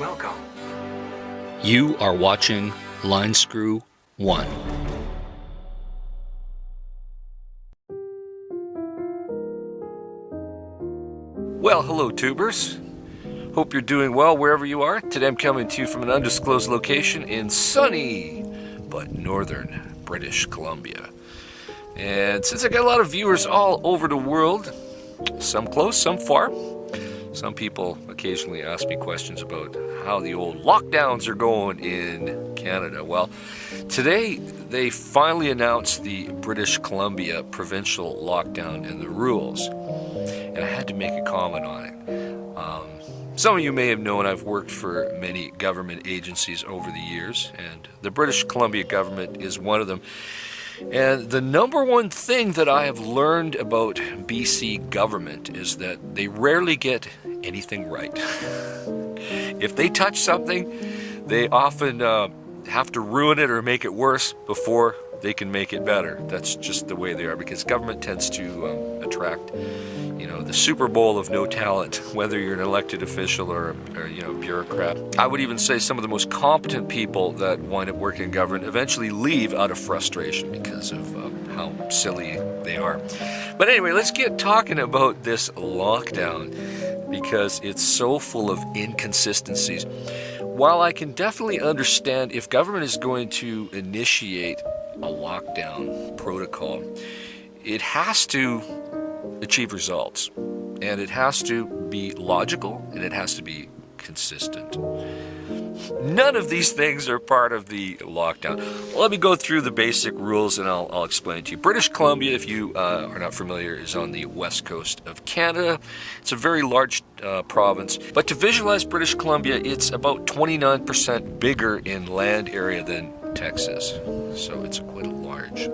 Welcome. You are watching Line Screw 1. Well, hello tubers. Hope you're doing well wherever you are. Today I'm coming to you from an undisclosed location in sunny but northern British Columbia. And since I got a lot of viewers all over the world, some close, some far, some people occasionally ask me questions about how the old lockdowns are going in Canada. Well, today they finally announced the British Columbia provincial lockdown and the rules. And I had to make a comment on it. Some of you may have known I've worked for many government agencies over the years, and the British Columbia government is one of them. And the number one thing that I have learned about BC government is that they rarely get anything right. If they touch something, they often have to ruin it or make it worse before they can make it better. That's just the way they are, because government tends to attract, the Super Bowl of no talent, whether you're an elected official or bureaucrat. I would even say some of the most competent people that wind up working in government eventually leave out of frustration because of how silly they are. But anyway, let's get talking about this lockdown, because it's so full of inconsistencies. While I can definitely understand if government is going to initiate a lockdown protocol, it has to achieve results, and it has to be logical, and it has to be consistent. None of these things are part of the lockdown. Well, let me go through the basic rules and I'll explain it to you. British Columbia, if you are not familiar, is on the west coast of Canada. It's a very large province, but to visualize British Columbia, it's about 29% bigger in land area than Texas. So it's quite a large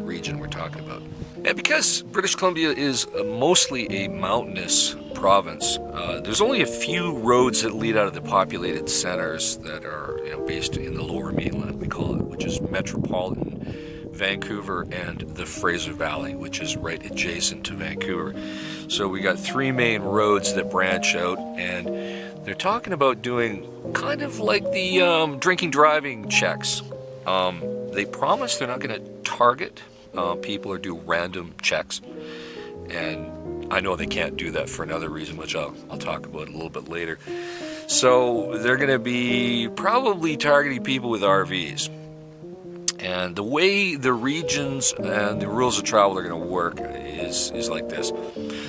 region we're talking about. And because British Columbia is mostly a mountainous province, there's only a few roads that lead out of the populated centers that are based in the lower mainland, we call it, which is metropolitan Vancouver and the Fraser Valley, which is right adjacent to Vancouver. So we got three main roads that branch out, and they're talking about doing kind of like the drinking driving checks. They promise they're not going to target people or do random checks, and I know they can't do that for another reason, which I'll talk about a little bit later. So they're going to be probably targeting people with RVs. And the way the regions and the rules of travel are going to work is like this.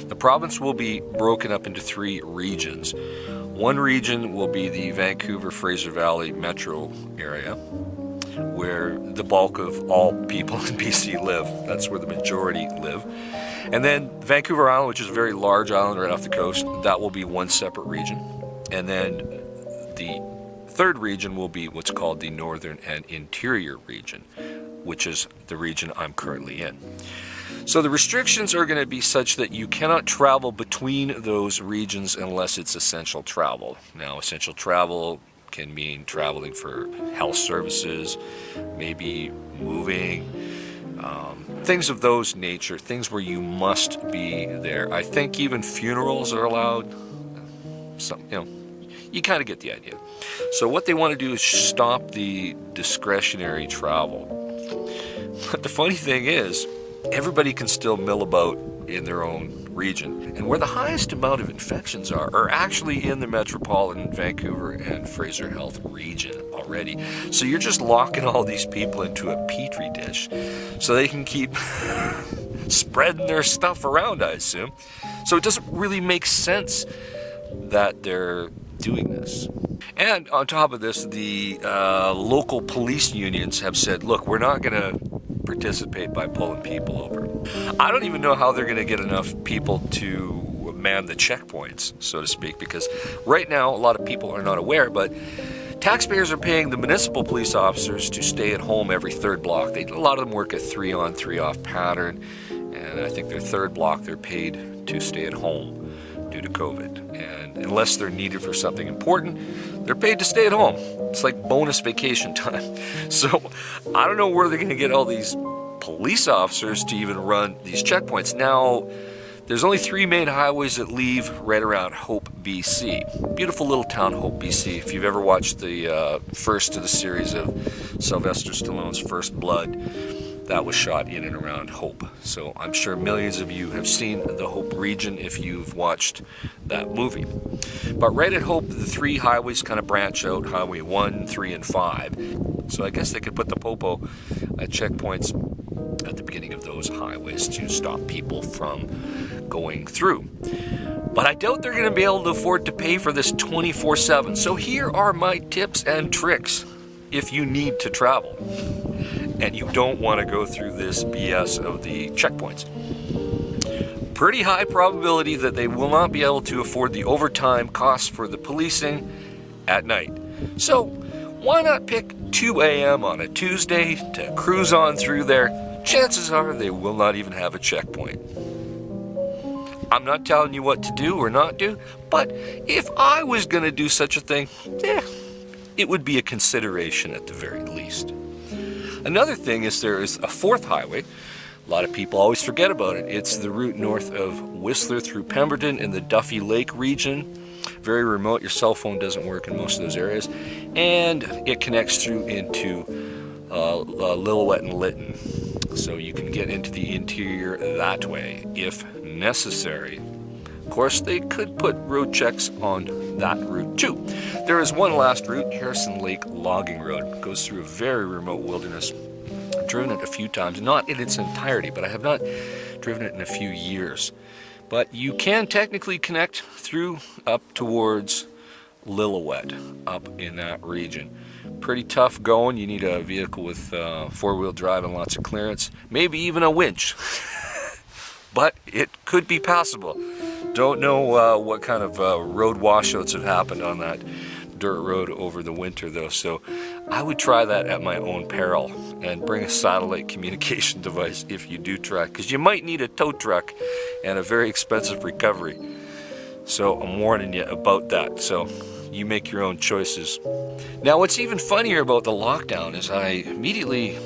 The province will be broken up into three regions. One region will be the Vancouver-Fraser Valley metro area, where the bulk of all people in BC live. That's where the majority live. And then Vancouver Island, which is a very large island right off the coast, that will be one separate region. And then the third region will be what's called the Northern and Interior region, which is the region I'm currently in. So the restrictions are going to be such that you cannot travel between those regions unless it's essential travel. Now, essential travel can mean traveling for health services, maybe moving, things of those nature, things where you must be there. I think even funerals are allowed. You kind of get the idea. So what they want to do is stop the discretionary travel. But the funny thing is, everybody can still mill about in their own region. And where the highest amount of infections are actually in the metropolitan Vancouver and Fraser Health region already. So you're just locking all these people into a petri dish so they can keep spreading their stuff around, I assume. So it doesn't really make sense that they're doing this. And on top of this, the local police unions have said, look, we're not going to participate by pulling people over. I don't even know how they're going to get enough people to man the checkpoints, so to speak, because right now a lot of people are not aware, but taxpayers are paying the municipal police officers to stay at home every third block. A lot of them work a 3-on, 3-off pattern, and I think their third block they're paid to stay at home due to COVID. And unless they're needed for something important, they're paid to stay at home. It's like bonus vacation time. So I don't know where they're going to get all these police officers to even run these checkpoints. Now, There's only 3 main highways that leave right around Hope, BC. Beautiful little town, Hope, BC. If you've ever watched the first of the series of Sylvester Stallone's First Blood, that was shot in and around Hope. So I'm sure millions of you have seen the Hope region if you've watched that movie. But right at Hope, the 3 highways kind of branch out, Highway 1, 3, and 5. So I guess they could put the popo at checkpoints at the beginning of those highways to stop people from going through. But I doubt they're going to be able to afford to pay for this 24/7. So here are my tips and tricks if you need to travel and you don't want to go through this BS of the checkpoints. Pretty high probability that they will not be able to afford the overtime costs for the policing at night. So why not pick 2 a.m. on a Tuesday to cruise on through there? Chances are they will not even have a checkpoint. I'm not telling you what to do or not do, but if I was going to do such a thing, it would be a consideration at the very least. Another thing is there is a 4th highway. A lot of people always forget about it. It's the route north of Whistler through Pemberton in the Duffy Lake region. Very remote. Your cell phone doesn't work in most of those areas. And it connects through into Lillooet and Lytton. So you can get into the interior that way if necessary. Of course, they could put road checks on that route too. There is one last route, Harrison Lake Logging Road. It goes through a very remote wilderness. I've driven it a few times, not in its entirety, but I have not driven it in a few years. But you can technically connect through up towards Lillooet, up in that region. Pretty tough going. You need a vehicle with 4-wheel drive and lots of clearance, maybe even a winch. But it could be passable. Don't know what kind of road washouts have happened on that dirt road over the winter though, so I would try that at my own peril and bring a satellite communication device if you do try, because you might need a tow truck and a very expensive recovery. So I'm warning you about that, so you make your own choices. Now what's even funnier about the lockdown is I immediately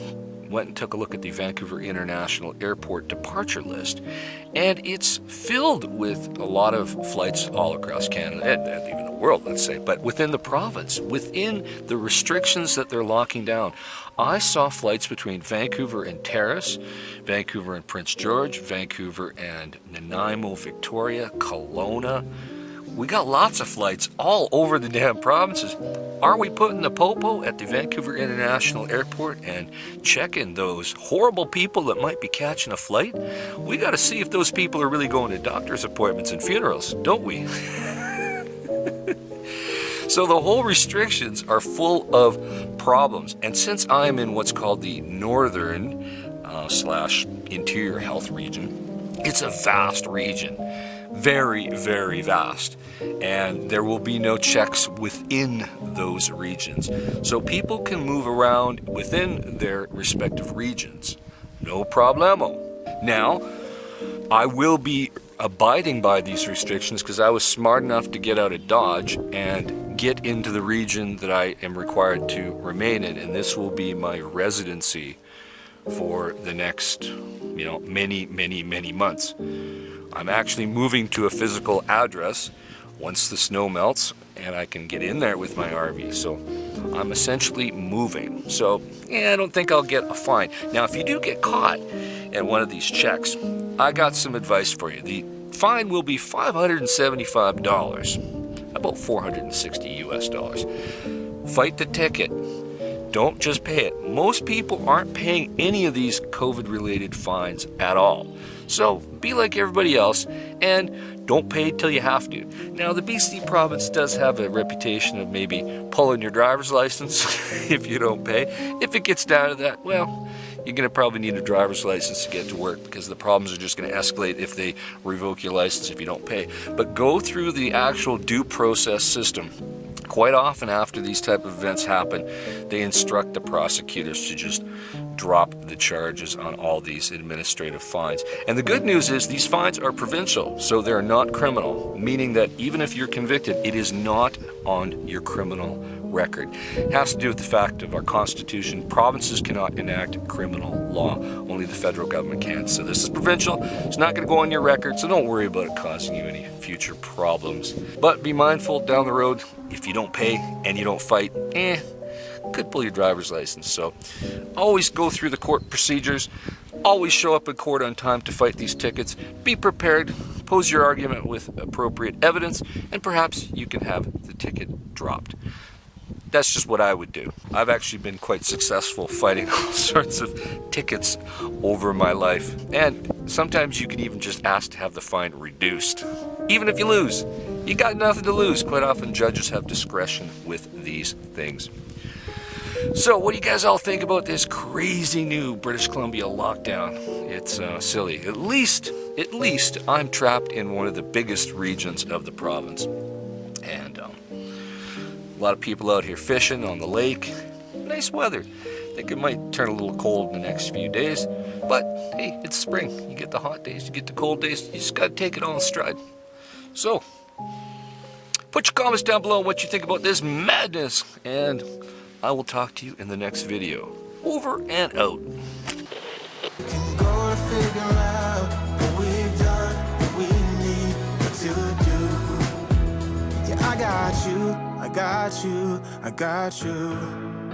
went and took a look at the Vancouver International Airport departure list, and it's filled with a lot of flights all across Canada and even the world, let's say, but within the province, within the restrictions that they're locking down. I saw flights between Vancouver and Terrace, Vancouver and Prince George, Vancouver and Nanaimo, Victoria, Kelowna. We got lots of flights all over the damn provinces. Are we putting the popo at the Vancouver International Airport and checking those horrible people that might be catching a flight? We got to see if those people are really going to doctor's appointments and funerals, don't we? So the whole restrictions are full of problems. And since I'm in what's called the northern slash interior health region, it's a vast region. Very, very vast. And there will be no checks within those regions. So people can move around within their respective regions. No problemo. Now, I will be abiding by these restrictions because I was smart enough to get out of Dodge and get into the region that I am required to remain in. And this will be my residency for the next, many, many, many months. I'm actually moving to a physical address once the snow melts and I can get in there with my RV. So I'm essentially moving. So I don't think I'll get a fine. Now, if you do get caught at one of these checks, I got some advice for you. The fine will be $575, about $460 US. Fight the ticket. Don't just pay it. Most people aren't paying any of these COVID-related fines at all. So be like everybody else and don't pay till you have to. Now, the BC province does have a reputation of maybe pulling your driver's license if you don't pay. If it gets down to that, well, you're going to probably need a driver's license to get to work because the problems are just going to escalate if they revoke your license if you don't pay. But go through the actual due process system. Quite often after these type of events happen, they instruct the prosecutors to just drop the charges on all these administrative fines. And the good news is these fines are provincial, so they're not criminal, meaning that even if you're convicted, it is not on your criminal record. It has to do with the fact of our Constitution. Provinces cannot enact criminal law. Only the federal government can. So this is provincial. It's not going to go on your record, so don't worry about it causing you any future problems. But be mindful down the road, if you don't pay and you don't fight, could pull your driver's license. So always go through the court procedures. Always show up in court on time to fight these tickets. Be prepared. Pose your argument with appropriate evidence, and perhaps you can have the ticket dropped. That's just what I would do. I've actually been quite successful fighting all sorts of tickets over my life. And sometimes you can even just ask to have the fine reduced. Even if you lose, you got nothing to lose. Quite often judges have discretion with these things. So what do you guys all think about this crazy new British Columbia lockdown? It's silly. At least I'm trapped in one of the biggest regions of the province. And a lot of people out here fishing on the lake. Nice weather. I think it might turn a little cold in the next few days. But hey, it's spring. You get the hot days, you get the cold days. You just got to take it all in stride. So, put your comments down below on what you think about this madness. And I will talk to you in the next video. Over and out. I got you.